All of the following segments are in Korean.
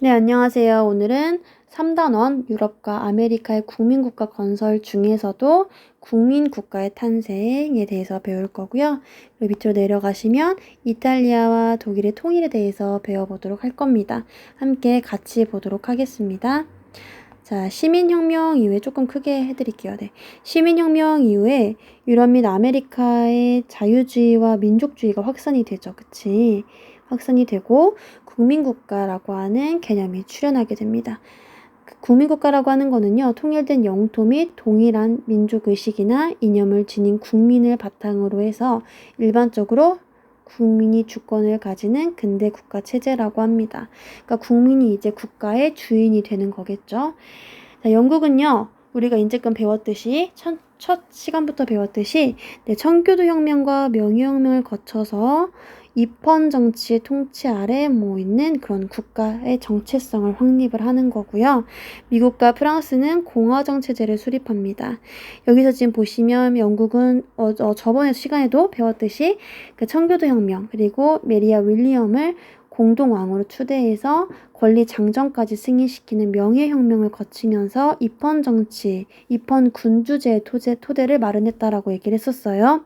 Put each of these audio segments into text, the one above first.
네, 안녕하세요. 오늘은 3단원 유럽과 아메리카의 국민국가 건설 중에서도 국민국가의 탄생에 대해서 배울 거고요. 그리고 밑으로 내려가시면 이탈리아와 독일의 통일에 대해서 배워보도록 할 겁니다. 함께 같이 보도록 하겠습니다. 자, 시민혁명 이후에 조금 크게 해드릴게요. 네. 시민혁명 이후에 유럽 및 아메리카의 자유주의와 민족주의가 확산이 되죠. 그치? 확산이 되고 국민국가라고 하는 개념이 출현하게 됩니다. 국민국가라고 하는 거는요, 통일된 영토 및 동일한 민족의식이나 이념을 지닌 국민을 바탕으로 해서 일반적으로 국민이 주권을 가지는 근대 국가 체제라고 합니다. 그러니까 국민이 이제 국가의 주인이 되는 거겠죠. 자, 영국은요, 우리가 이제껏 배웠듯이 첫 시간부터 배웠듯이 청교도 혁명과 명예혁명을 거쳐서 입헌 정치의 통치 아래 있는 그런 국가의 정체성을 확립을 하는 거고요. 미국과 프랑스는 공화정 체제를 수립합니다. 여기서 지금 보시면 영국은 저번에 시간에도 배웠듯이 그 청교도 혁명 그리고 메리아 윌리엄을 공동왕으로 추대해서 권리 장정까지 승인시키는 명예혁명을 거치면서 입헌 정치, 입헌 군주제의 토대를 마련했다라고 얘기를 했었어요.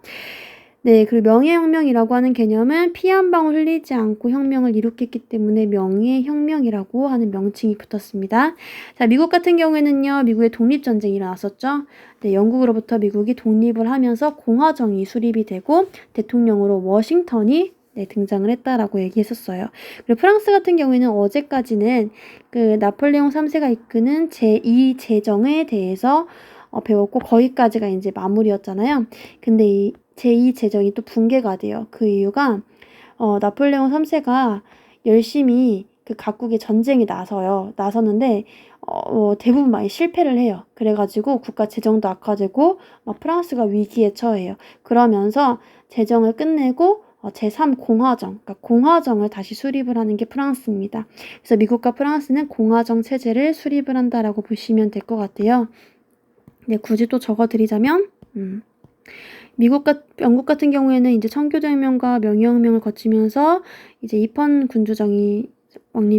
네, 그리고 명예혁명이라고 하는 개념은 피 한 방울 흘리지 않고 혁명을 일으켰기 때문에 명예혁명이라고 하는 명칭이 붙었습니다. 자, 미국 같은 경우에는요, 미국의 독립전쟁이 일어났었죠. 네, 영국으로부터 미국이 독립을 하면서 공화정이 수립이 되고 대통령으로 워싱턴이 등장을 했다라고 얘기했었어요. 그리고 프랑스 같은 경우에는 어제까지는 그 나폴레옹 3세가 이끄는 제2제정에 대해서 배웠고 거기까지가 이제 마무리였잖아요. 근데 이 제2제정이 또 붕괴가 돼요. 그 이유가 나폴레옹 3세가 열심히 그 각국의 전쟁에 나서는데 대부분 많이 실패를 해요. 그래가지고 국가 재정도 악화되고 프랑스가 위기에 처해요. 그러면서 재정을 끝내고 제3공화정, 그러니까 공화정을 다시 수립을 하는 게 프랑스입니다. 그래서 미국과 프랑스는 공화정 체제를 수립을 한다라고 보시면 될 것 같아요. 네, 굳이 또 적어드리자면, 영국 같은 경우에는 이제 청교도혁명과 명예혁명을 거치면서 이제 입헌 군주정이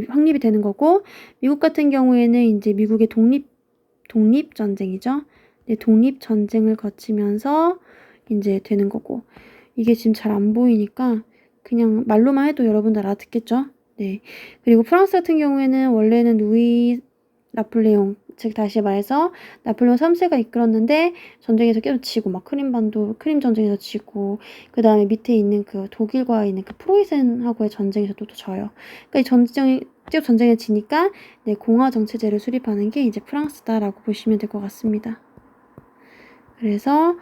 확립이 되는 거고, 미국 같은 경우에는 이제 미국의 독립전쟁이죠. 네, 독립전쟁을 거치면서 이제 되는 거고, 이게 지금 잘 안 보이니까 그냥 말로만 해도 여러분들 알아듣겠죠? 네. 그리고 프랑스 같은 경우에는 원래는 루이 나폴레옹, 즉 다시 말해서 나폴레옹 3세가 이끌었는데 전쟁에서 계속 지고 크림 전쟁에서 지고 그 다음에 밑에 있는 그 독일과 있는 그 프로이센하고의 전쟁에서도 또 져요. 그러니까 이 계속 전쟁에 지니까 공화정 체제를 수립하는 게 이제 프랑스다라고 보시면 될 것 같습니다. 그래서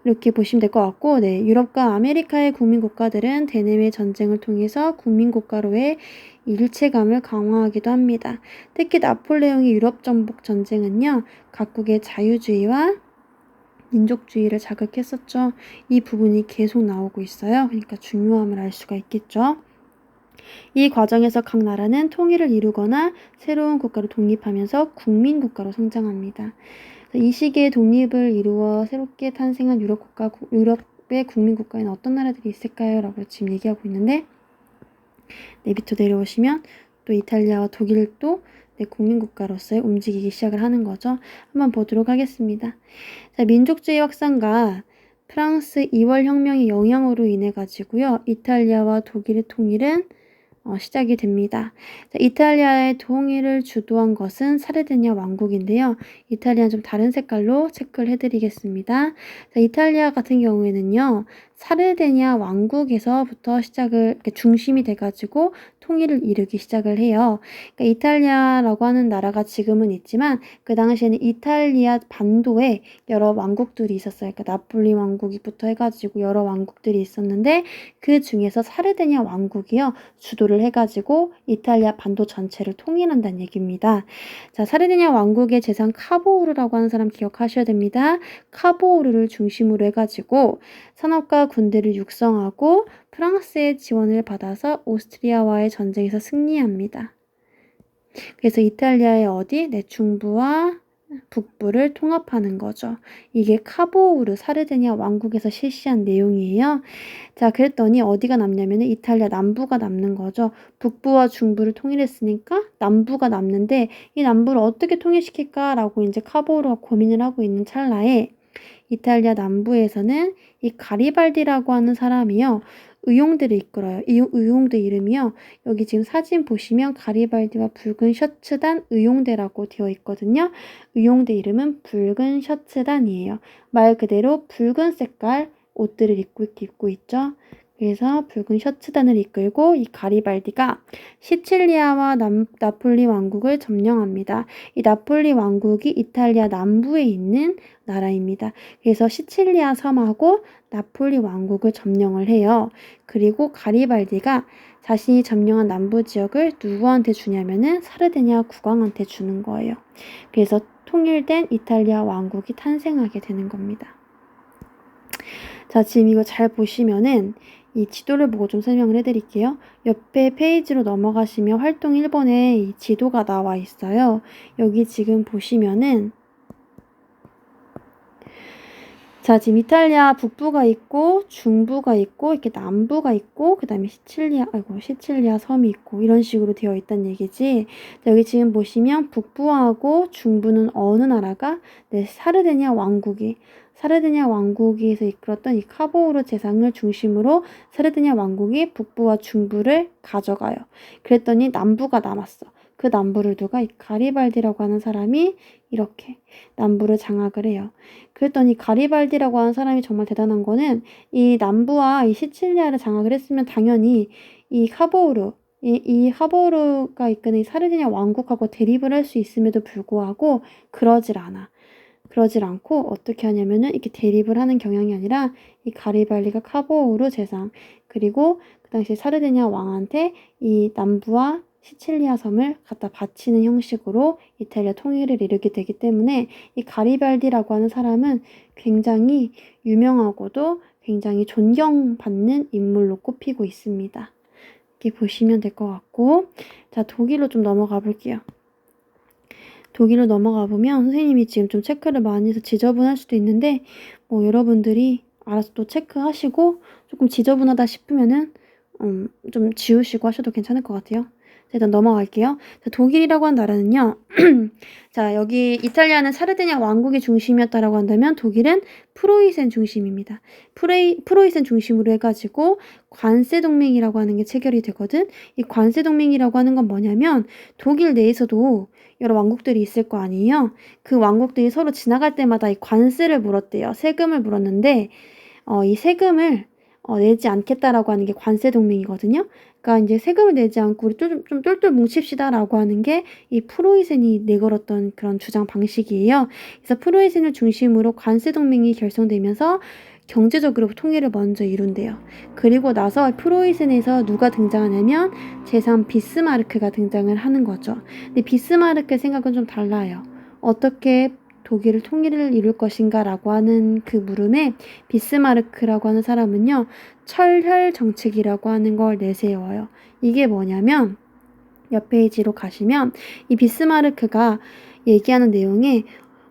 이렇게 보시면 될 것 같고, 유럽과 아메리카의 국민국가들은 대내외 전쟁을 통해서 국민국가로의 일체감을 강화하기도 합니다. 특히 나폴레옹의 유럽 정복 전쟁은요, 각국의 자유주의와 민족주의를 자극했었죠. 이 부분이 계속 나오고 있어요. 그러니까 중요함을 알 수가 있겠죠. 이 과정에서 각 나라는 통일을 이루거나 새로운 국가로 독립하면서 국민국가로 성장합니다. 이 시기에 독립을 이루어 새롭게 탄생한 유럽의 국민국가에는 어떤 나라들이 있을까요? 라고 지금 얘기하고 있는데, 밑으로 내려오시면 또 이탈리아와 독일도 국민국가로서 움직이기 시작을 하는 거죠. 한번 보도록 하겠습니다. 자, 민족주의 확산과 프랑스 2월 혁명의 영향으로 인해 가지고요. 이탈리아와 독일의 통일은 시작이 됩니다. 자, 이탈리아의 통일을 주도한 것은 사르디냐 왕국인데요. 이탈리아는 좀 다른 색깔로 체크를 해드리겠습니다. 자, 이탈리아 같은 경우에는요. 사르디냐 왕국에서부터 중심이 돼가지고 통일을 이루기 시작을 해요. 그러니까 이탈리아라고 하는 나라가 지금은 있지만 그 당시에는 이탈리아 반도에 여러 왕국들이 있었어요. 그러니까 나폴리 왕국부터 해가지고 여러 왕국들이 있었는데 그 중에서 사르디냐 왕국이요. 주도를 해가지고 이탈리아 반도 전체를 통일한다는 얘기입니다. 자, 사르디냐 왕국의 재상 카보우르라고 하는 사람 기억하셔야 됩니다. 카보우르를 중심으로 해가지고 산업과 군대를 육성하고 프랑스의 지원을 받아서 오스트리아와의 전쟁에서 승리합니다. 그래서 이탈리아의 중부와 북부를 통합하는 거죠. 이게 카보우르 사르디냐 왕국에서 실시한 내용이에요. 자, 그랬더니 어디가 남냐면 이탈리아 남부가 남는 거죠. 북부와 중부를 통일했으니까 남부가 남는데 이 남부를 어떻게 통일시킬까라고 이제 카보로가 고민을 하고 있는 찰나에 이탈리아 남부에서는 이 가리발디라고 하는 사람이요. 의용대를 이끌어요. 이 의용대 이름이요. 여기 지금 사진 보시면 가리발디와 붉은 셔츠단 의용대라고 되어 있거든요. 의용대 이름은 붉은 셔츠단이에요. 말 그대로 붉은 색깔 옷들을 입고 있죠. 그래서 붉은 셔츠단을 이끌고 이 가리발디가 시칠리아와 나폴리 왕국을 점령합니다. 이 나폴리 왕국이 이탈리아 남부에 있는 나라입니다. 그래서 시칠리아 섬하고 나폴리 왕국을 점령을 해요. 그리고 가리발디가 자신이 점령한 남부 지역을 누구한테 주냐면은 사르디냐 국왕한테 주는 거예요. 그래서 통일된 이탈리아 왕국이 탄생하게 되는 겁니다. 자, 지금 이거 잘 보시면은 이 지도를 보고 좀 설명을 해드릴게요. 옆에 페이지로 넘어가시면 활동 1번에 이 지도가 나와 있어요. 여기 지금 보시면은 자, 지금 이탈리아 북부가 있고 중부가 있고 이렇게 남부가 있고 그 다음에 시칠리아 섬이 있고 이런 식으로 되어 있다는 얘기지. 자, 여기 지금 보시면 북부하고 중부는 어느 나라가? 네, 사르디냐 왕국에서 이끌었던 이 카보우르 제상을 중심으로 사르디냐 왕국이 북부와 중부를 가져가요. 그랬더니 남부가 남았어. 그 남부를 누가? 이 가리발디라고 하는 사람이 이렇게 남부를 장악을 해요. 그랬더니 가리발디라고 하는 사람이 정말 대단한 거는 이 남부와 이 시칠리아를 장악을 했으면 당연히 이 카보우르가 이끄는 이 사르디냐 왕국하고 대립을 할 수 있음에도 불구하고 그러질 않고 어떻게 하냐면은 이렇게 대립을 하는 경향이 아니라 이 가리발디가 카보우르 제상 그리고 그 당시 사르디냐 왕한테 이 남부와 시칠리아 섬을 갖다 바치는 형식으로 이탈리아 통일을 이루게 되기 때문에 이 가리발디라고 하는 사람은 굉장히 유명하고도 굉장히 존경받는 인물로 꼽히고 있습니다. 이렇게 보시면 될 것 같고, 자, 독일로 좀 넘어가 볼게요. 독일로 넘어가 보면 선생님이 지금 좀 체크를 많이 해서 지저분할 수도 있는데 뭐 여러분들이 알아서 또 체크하시고 조금 지저분하다 싶으면은 좀 지우시고 하셔도 괜찮을 것 같아요. 일단 넘어갈게요. 자, 독일이라고 한 나라는요. 자, 여기 이탈리아는 사르디냐 왕국이 중심이었다라고 한다면 독일은 프로이센 중심입니다. 프로이센 중심으로 해가지고 관세 동맹이라고 하는 게 체결이 되거든. 이 관세 동맹이라고 하는 건 뭐냐면 독일 내에서도 여러 왕국들이 있을 거 아니에요. 그 왕국들이 서로 지나갈 때마다 이 관세를 물었대요. 세금을 물었는데 이 세금을 내지 않겠다라고 하는 게 관세 동맹이거든요. 그러니까 이제 세금을 내지 않고 우리 좀 똘똘 뭉칩시다라고 하는 게 이 프로이센이 내걸었던 그런 주장 방식이에요. 그래서 프로이센을 중심으로 관세 동맹이 결성되면서 경제적으로 통일을 먼저 이룬대요. 그리고 나서 프로이센에서 누가 등장하냐면 제3 비스마르크가 등장을 하는 거죠. 근데 비스마르크의 생각은 좀 달라요. 어떻게 독일을 통일을 이룰 것인가 라고 하는 그 물음에 비스마르크라고 하는 사람은요. 철혈 정책이라고 하는 걸 내세워요. 이게 뭐냐면 옆 페이지로 가시면 이 비스마르크가 얘기하는 내용에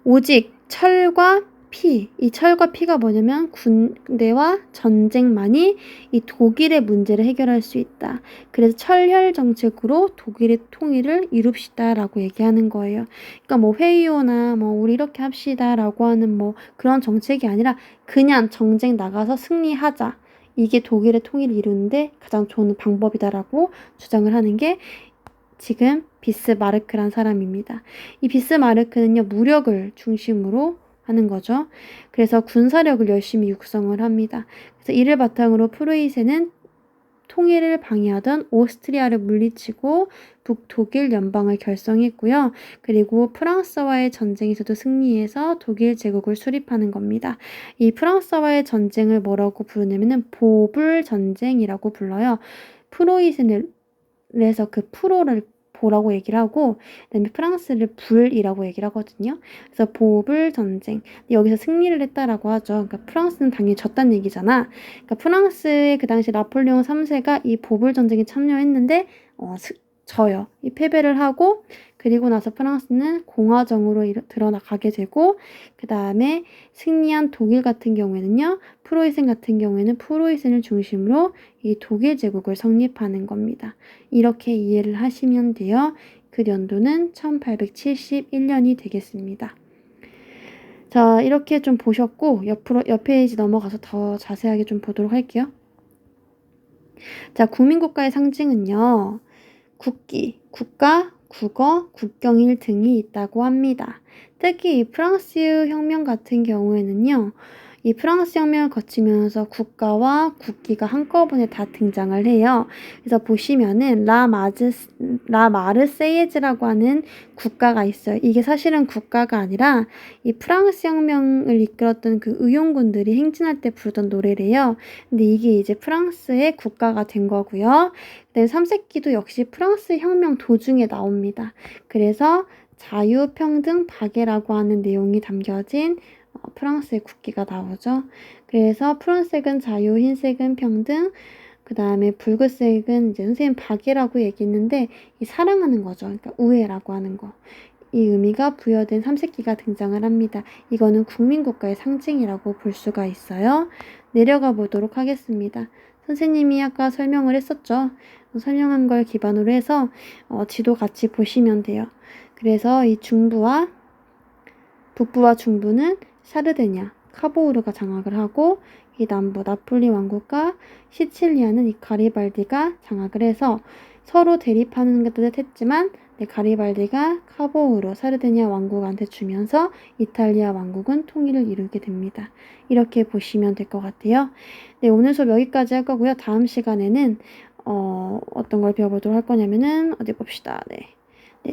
오직 철과 피, 이 철과 피가 뭐냐면 군대와 전쟁만이 이 독일의 문제를 해결할 수 있다. 그래서 철혈 정책으로 독일의 통일을 이룹시다라고 얘기하는 거예요. 그러니까 뭐 회의오나 뭐 우리 이렇게 합시다라고 하는 뭐 그런 정책이 아니라 그냥 정쟁 나가서 승리하자. 이게 독일의 통일을 이루는데 가장 좋은 방법이다라고 주장을 하는 게 지금 비스마르크란 사람입니다. 이 비스마르크는요, 무력을 중심으로 하는 거죠. 그래서 군사력을 열심히 육성을 합니다. 그래서 이를 바탕으로 프로이센은 통일을 방해하던 오스트리아를 물리치고 북독일 연방을 결성했고요. 그리고 프랑스와의 전쟁에서도 승리해서 독일 제국을 수립하는 겁니다. 이 프랑스와의 전쟁을 뭐라고 부르냐면은 보불 전쟁이라고 불러요. 프로이센을 그래서 그 프로를 보라고 얘기를 하고 그다음에 프랑스를 불이라고 얘기를 하거든요. 그래서 보불 전쟁. 여기서 승리를 했다라고 하죠. 그러니까 프랑스는 당연히 졌다는 얘기잖아. 그러니까 프랑스의 그 당시 나폴레옹 3세가 이 보불 전쟁에 참여했는데 져요. 이 패배를 하고 그리고 나서 프랑스는 공화정으로 들어나가게 되고 그 다음에 승리한 독일 같은 경우에는요. 프로이센 같은 경우에는 프로이센을 중심으로 이 독일 제국을 성립하는 겁니다. 이렇게 이해를 하시면 돼요. 그 연도는 1871년이 되겠습니다. 자, 이렇게 좀 보셨고 옆 페이지 넘어가서 더 자세하게 좀 보도록 할게요. 자, 국민국가의 상징은요. 국기, 국가, 국어, 국경일 등이 있다고 합니다. 특히 이 프랑스 혁명 같은 경우에는요. 이 프랑스 혁명을 거치면서 국가와 국기가 한꺼번에 다 등장을 해요. 그래서 보시면은 마르세예즈라고 하는 국가가 있어요. 이게 사실은 국가가 아니라 이 프랑스 혁명을 이끌었던 그 의용군들이 행진할 때 부르던 노래래요. 근데 이게 이제 프랑스의 국가가 된 거고요. 그다음에 삼색기도 역시 프랑스 혁명 도중에 나옵니다. 그래서 자유, 평등, 박애라고 하는 내용이 담겨진 프랑스의 국기가 나오죠. 그래서 푸른색은 자유, 흰색은 평등, 그 다음에 붉은색은 이제 선생님 박애라고 얘기했는데 이 사랑하는 거죠. 그러니까 우애라고 하는 거. 이 의미가 부여된 삼색기가 등장을 합니다. 이거는 국민국가의 상징이라고 볼 수가 있어요. 내려가 보도록 하겠습니다. 선생님이 아까 설명을 했었죠. 설명한 걸 기반으로 해서 지도 같이 보시면 돼요. 그래서 이 북부와 중부는 사르데냐, 카보우르가 장악을 하고 이 남부 나폴리 왕국과 시칠리아는 이 가리발디가 장악을 해서 서로 대립하는 듯 했지만 가리발디가 카보우르, 사르데냐 왕국한테 주면서 이탈리아 왕국은 통일을 이루게 됩니다. 이렇게 보시면 될 것 같아요. 네, 오늘 수업 여기까지 할 거고요. 다음 시간에는 어떤 걸 배워보도록 할 거냐면은 어디 봅시다. 네,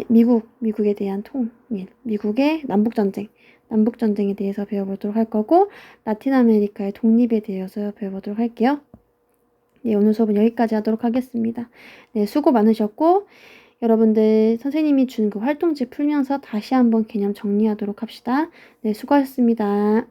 미국에 대한 통일, 미국의 남북전쟁에 대해서 배워보도록 할 거고 라틴 아메리카의 독립에 대해서 배워보도록 할게요. 네, 오늘 수업은 여기까지 하도록 하겠습니다. 네, 수고 많으셨고 여러분들 선생님이 준 그 활동지 풀면서 다시 한번 개념 정리하도록 합시다. 네, 수고하셨습니다.